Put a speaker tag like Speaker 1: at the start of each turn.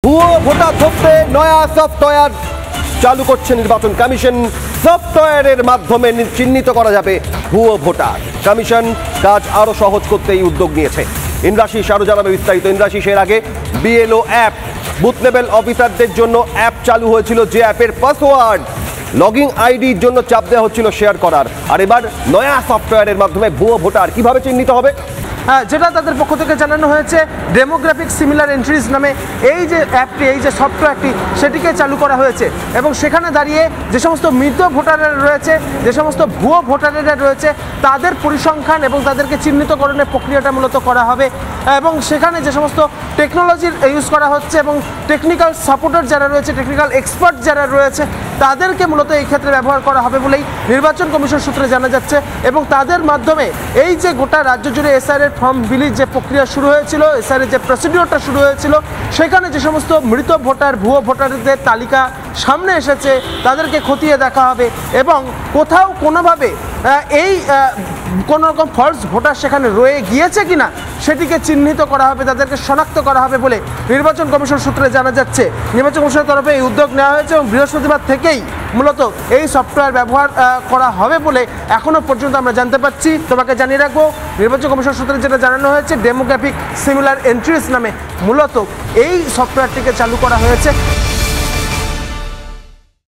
Speaker 1: ভুয়ো ভোটার ধরতে নয়া সফটওয়্যার চালু করছে নির্বাচন কমিশন। সফটওয়্যারের মাধ্যমে চিহ্নিত করা যাবে ভুয়ো ভোটার। কমিশন কাজ আরো সহজ করতে এই উদ্যোগ নিয়েছে। ইন্দ্রাশিস আরো জানাবে বিস্তারিত। ইন্দ্রাশিস, এর আগে বিএলও অ্যাপ, বুথ লেভেল অফিসারদের জন্য অ্যাপ চালু হয়েছিল, যে অ্যাপের পাসওয়ার্ড লগইন আইডির জন্য চাপ দেওয়া হচ্ছিল শেয়ার করার। আর এবার নয়া সফটওয়্যারের মাধ্যমে ভুয়ো ভোটার কিভাবে চিহ্নিত হবে?
Speaker 2: যেটা তাদের পক্ষ থেকে জানানো হয়েছে, ডেমোগ্রাফিক সিমিলার এন্ট্রিজ নামে এই যে অ্যাপটি, এই যে সফটওয়্যারটি, সেটিকে চালু করা হয়েছে। এবং সেখানে দাঁড়িয়ে যে সমস্ত মৃত ভোটাররা রয়েছে, যে সমস্ত ভুয়ো ভোটারেরা রয়েছে, তাদের পরিসংখ্যান এবং তাদেরকে চিহ্নিতকরণের প্রক্রিয়াটা মূলত করা হবে। এবং সেখানে যে সমস্ত টেকনোলজির ইউজ করা হচ্ছে এবং টেকনিক্যাল সাপোর্টার যারা রয়েছে, টেকনিক্যাল এক্সপার্ট যারা রয়েছে, তাদেরকে মূলত এই ক্ষেত্রে ব্যবহার করা হবে বলেই নির্বাচন কমিশন সূত্রে জানা যাচ্ছে। এবং তাদের মাধ্যমে এই যে গোটা রাজ্য জুড়ে এসআইআর ফর্ম বিলির যে প্রক্রিয়া শুরু হয়েছিল, এসআইআর যে প্রসিডিওরটা শুরু হয়েছিল, সেখানে যে সমস্ত মৃত ভোটার, ভুয়ো ভোটারদের তালিকা সামনে এসেছে, তাদেরকে খতিয়ে দেখা হবে এবং কোথাও কোনোভাবে এই কোনো রকম ফলস ভোটার সেখানে রয়ে গিয়েছে কিনা সেটিকে চিহ্নিত করা হবে, তাদেরকে শনাক্ত করা হবে বলে নির্বাচন কমিশন সূত্রে জানা যাচ্ছে। নির্বাচন কমিশনের তরফে এই উদ্যোগ নেওয়া হয়েছে এবং বৃহস্পতিবার থেকেই মূলত এই সফটওয়্যার ব্যবহার করা হবে বলে এখনও পর্যন্ত আমরা জানতে পারছি। তোমাকে জানিয়ে রাখবো, নির্বাচন কমিশন সূত্রে যেটা জানানো হয়েছে, ডেমোগ্রাফিক সিমিলার এন্ট্রিজ নামে মূলত এই সফটওয়্যারটিকে চালু করা হয়েছে।